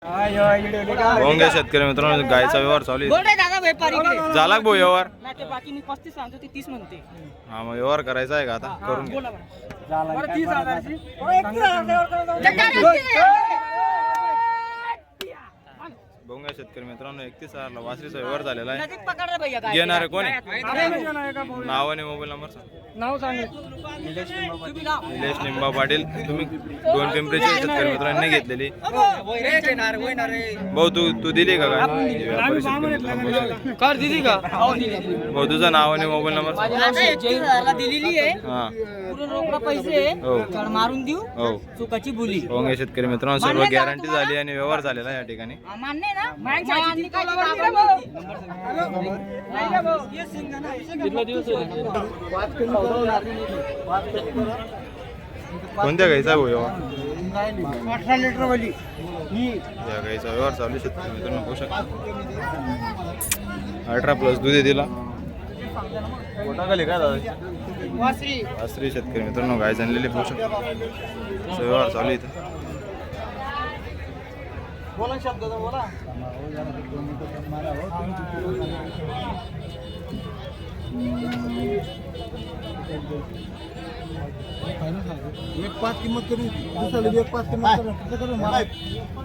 होंगे शेतकरी मित्रांनो गायचा व्यवहार चालू आहे. झाला भाऊ व्यवहार? बाकी मी 35 सांगतो ते 30 म्हणते. हा मग व्यवहार करायचा आहे का आता करून घे. भोंगा शेतकरी मित्रांनो 31,000 ला वासरीचा व्यवहार झालेला आहे. घेणार कोण आहे? नाव आणि मोबाईल नंबर सांग. नाव सांग. निलेश निंबा पाटील. तुम्ही दोन पिंपरीचे शेतकरी मित्रांनी घेतलेली. भाऊ तू दिली का कर दिली का? भाऊ तुझं नाव आणि मोबाईल नंबर सांग. दिलेली आहे. हा रोकडा पैसे हो मारून देऊ. हो चुकाची बोली. भोंगे शेतकरी मित्रांनो सर्व गॅरंटी झाली आणि व्यवहार झालेला आहे या ठिकाणी. मान्य आहे ना? कोणत्या गाईचा भाऊ व्यवहार? 18 लिटर वाली या गाईचा व्यवहार चालू शेतकरी मित्रांनो पाहू शकता. 18+ दूध आहे तिला. पोटाखाली काय दादा? वासरी शेतकरी मित्रांनो गाय जाणलेली पाहू शकता. व्यवहार चालू इथं. बोला शब्द बोला. एक 5 किंमत करू दुसऱ्याला एक 5 किंमत करू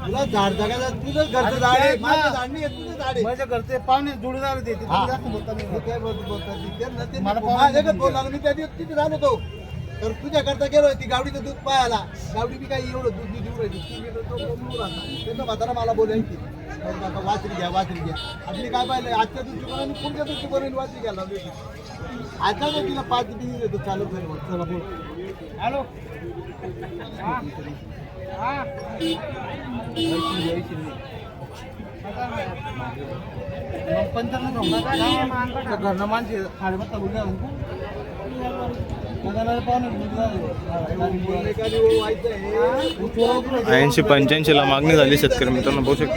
तुला झाड जगायला तुझंच घरचं झाड आहे. माझं झाड नाही तुझं झाड आहे. माझ्या घरचे पाहुणे जोडीदार ते जास्त बोलतात. काय बोलतात मला माझ्याकडे बोलला मी त्या दिवस तिथे झालो होतो. तर तुझ्या करता गेलो ती गावडीचं दूध पाहायला. गावडी बी काही एवढं दूध देऊ राहिली. त्याचा म्हातारा मला बोलायची वाचरी घ्या. आपली काय पाहिलं आजच्या दिवशी कोणा पुढच्या दिवशी बनवून वाचरी घ्यायला लावली. आता जर तिला 5 दिवस देतो चालू करेल. चला बोल. हॅलो. घरनं माणसे साडेपाच बोलले 80-85 ला मागणी झाली शेतकरी मित्रांनो पाहू शकता.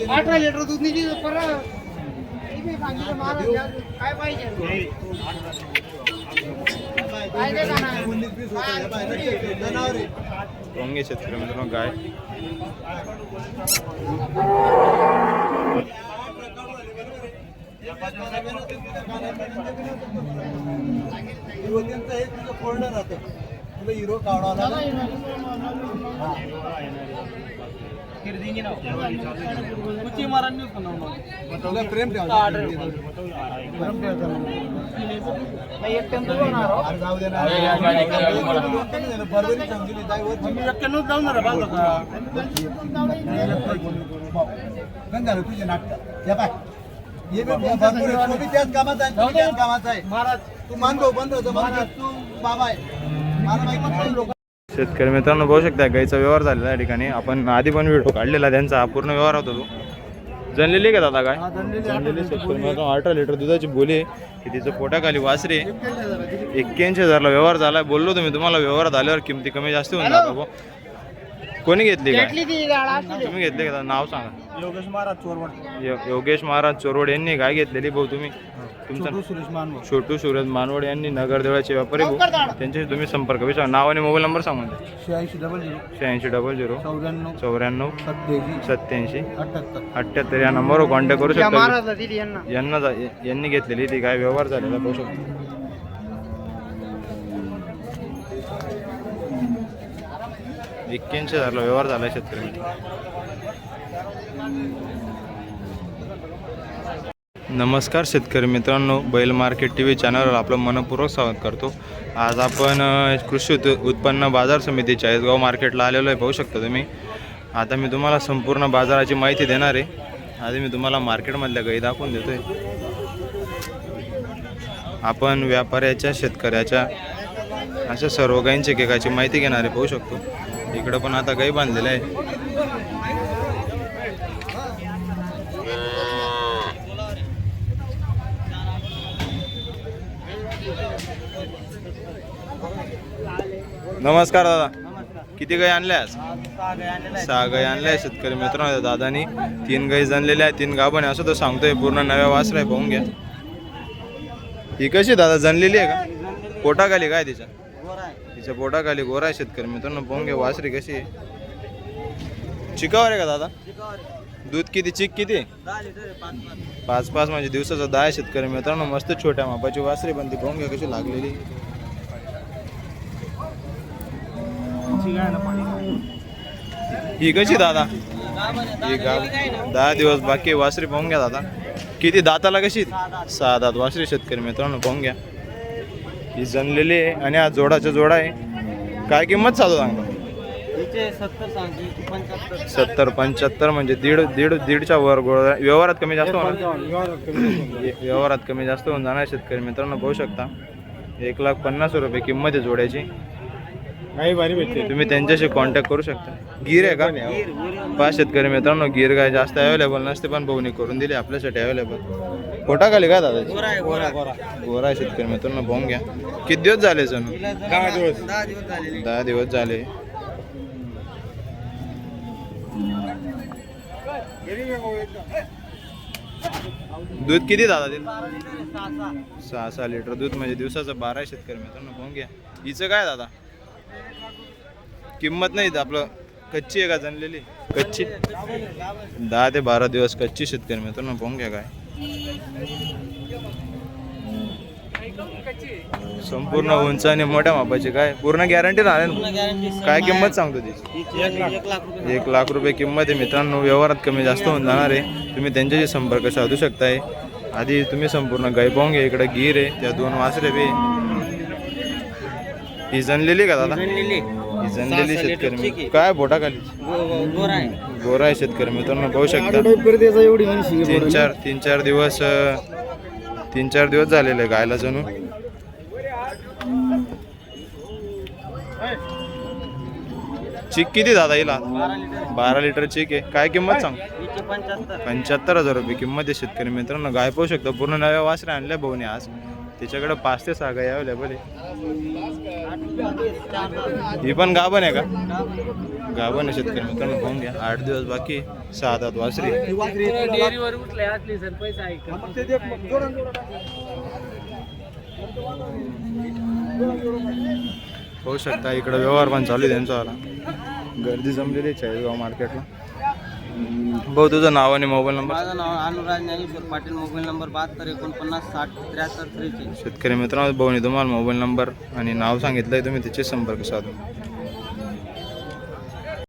18 लिटर दूध निघी परत. काय पाहिजे? होंगे शेतकरी मित्रांनो गाय फोल्डर राहते तुला हिरो काढा प्रेम झालं तुझे नाटक पाय हे त्याच कामाचा आहे. महाराज तू मानतो बंद होतो तू बाबा आहे. शेतकरी मित्रांनो पाहू शकता गाईचा व्यवहार झालेला या ठिकाणी. आपण आधी पण व्हिडिओ काढलेला त्यांचा पूर्ण व्यवहार होता तो. जनलेली का दादा गाय? जनलेली शेतकरी मित्रांनो 18 लिटर दुधाची बोली आहे की तिचं पोटाखाली वासरी आहे. 81,000 ला व्यवहार झाला. बोललो तुम्हाला व्यवहार झाल्यावर किमती कमी जास्त होऊन जातो. कोणी घेतली का? तुम्ही घेतली का? नाव सांगा. योगेश महाराज चोरवड यांनी गाय घेतलेली भाऊ. तुम्ही तुमचं छोटू सुरेश मानवड यांनी नगरदेवळाचे व्यापारी भाऊ. त्यांच्याशी तुम्ही संपर्क विचारा. नाव आणि मोबाईल नंबर सांगा. 8600 94 87 78 या नंबरवर कॉन्टॅक्ट करू शकता. यांनी घेतलेली ती गाय व्यवहार झालेला पाहू शकता. $81,000 व्यवहार झाला शेतकरी. नमस्कार शेतकरी मित्रांनो, बैल मार्केट TV चॅनलवर आपलं मनपूर्वक स्वागत करतो. आज आपण कृषी उत्पन्न बाजार समिती चाळीसगाव मार्केटला आलेलो आहे पाहू शकता तुम्ही. आता मी तुम्हाला संपूर्ण बाजाराची माहिती देणार आहे. आधी मी तुम्हाला मार्केटमधल्या गाई दाखवून देतोय. आपण व्यापाऱ्याच्या शेतकऱ्याच्या अशा सर्व गायींची एकेकाची माहिती घेणार आहे पाहू शकतो. इकडं पण आता गाई बांधलेल्या आहे. नमस्कार दादा. किती गाई आणल्यास? 6 गाई आणल्या शेतकरी मित्रांनो. दादानी 3 गाई आणलेल्या आहेत. 3 गाभण आहे असं तर सांगतोय. पूर्ण नव्या वासरा आहे पाहून घ्या. ही कशी दादा जनलेली आहे का? जनलेली पोटाखाली काय तिच्या? गोरा आहे. तिच्या पोटाखाली गोरा आहे शेतकरी मित्रांनो. पाहून घ्या वासरी कशी आहे. चिकावर आहे का दादा? चिकावर आहे. दूध किती? चिक किती? 10 लिटर आहे, 5 5 म्हणजे दिवसाचा 10 आहे शेतकरी मित्रांनो. मस्त छोट्या मापाची वासरी पण ती पाहून घ्या कशी लागलेली. ही कशी दादा? ही गाव 10 दिवस बाकी आहे. वासरी पाहून घ्या दादा. किती दाताला कशी? 6 दात वासरी शेतकरी मित्रांनो पाहून घ्या. ही जनलेली आहे आणि हा जोडाचा जोडा आहे. काय किंमत चालू सांगा? 70 सांगते, 75. 70-75 म्हणजे दीडच्या वर व्यवहारात कमी जास्त होणार. व्यवहारात कमी जास्त होऊन जाणार शेतकरी मित्रांनो पाहू शकता. 1,50,000 रुपये किंमत आहे जोड्याची. काही भारी भेटते. तुम्ही त्यांच्याशी कॉन्टॅक्ट करू शकता. गिर आहे का? पहा शेतकरी मित्रांनो गिर गाय जास्त अवेलेबल नसते पण भाऊनी करून दिली आपल्यासाठी अवेलेबल. पोटाखाली काय दादा? गोरा आहे, गोरा. गोरा आहे शेतकरी मित्रांनो पाहून घ्या. किती दिवस झाले जणू? 10 दिवस झालेले. 10 दिवस झाले. दूध किती दादा ते? 6 लिटर दूध म्हणजे दिवसाचं 12 शेतकरी मित्रांनो पाहून घ्या. हिचं काय दादा किंमत नाही? आपलं कच्ची आहे का जनलेली? कच्ची 10 ते 12 दिवस कच्ची शेतकरी मित्रांनो पाहून घ्या. काय संपूर्ण उंच आणि मोठ्या मापाची काय पूर्ण गॅरंटी राहणार ना? काय किंमत सांगतो तिची? 1 लाख रुपये. 1 लाख रुपये किंमत आहे मित्रांनो. व्यवहारात कमी जास्त होऊन जाणार आहे. तुम्ही त्यांच्याशी संपर्क साधू शकताय. आधी तुम्ही संपूर्ण गाय पाहून घ्या. इकडे गिर आहे, त्या 2 वासरे बी. ही जनलेली का दादा? जनलेली. ही जनलेली 6 शेतकरी लिटर मित्र. काय बोटाखाली? गोरा आहे. गोरा आहे शेतकरी मित्रांनो पाहू शकता. एवढी माणशी 3-4 दिवस 3-4 दिवस झालेले गायला जणू. चिक किती दादा हिला? 12 लिटर. 12 लिटर चिक आहे. काय किंमत सांग? हिचे 75. 75,000 रुपये किंमत आहे शेतकरी मित्रांनो. गाय पाहू शकता पूर्ण नव्या वासऱ्या आणल्या भाऊने आज. त्याच्याकडे 5 ते 6 गाय अवेलेबल आहे. ही पण गाभण आहे का? गाभण आहे शेतकरी मित्रांनो पाहून घ्या. 8 दिवस बाकी 6 दात वासरी. डेअरीवर उठले असली सर पैसा आहे का? पाहू शकता इकडे व्यवहार पण चालू आहे त्यांचावाला. गर्दी जमलेली आहे चाळीसगाव मार्केटला. भाऊ तुझं नाव आणि मोबाईल नंबर? माझं नाव अनुराज ज्ञानेश्वर पाटील. Mobile number 72 49 60 73 43. शेतकरी मित्रांनो भाऊने तुम्हाला मोबाईल नंबर आणि नाव सांगितलंय, तुम्ही तिचे संपर्क साधून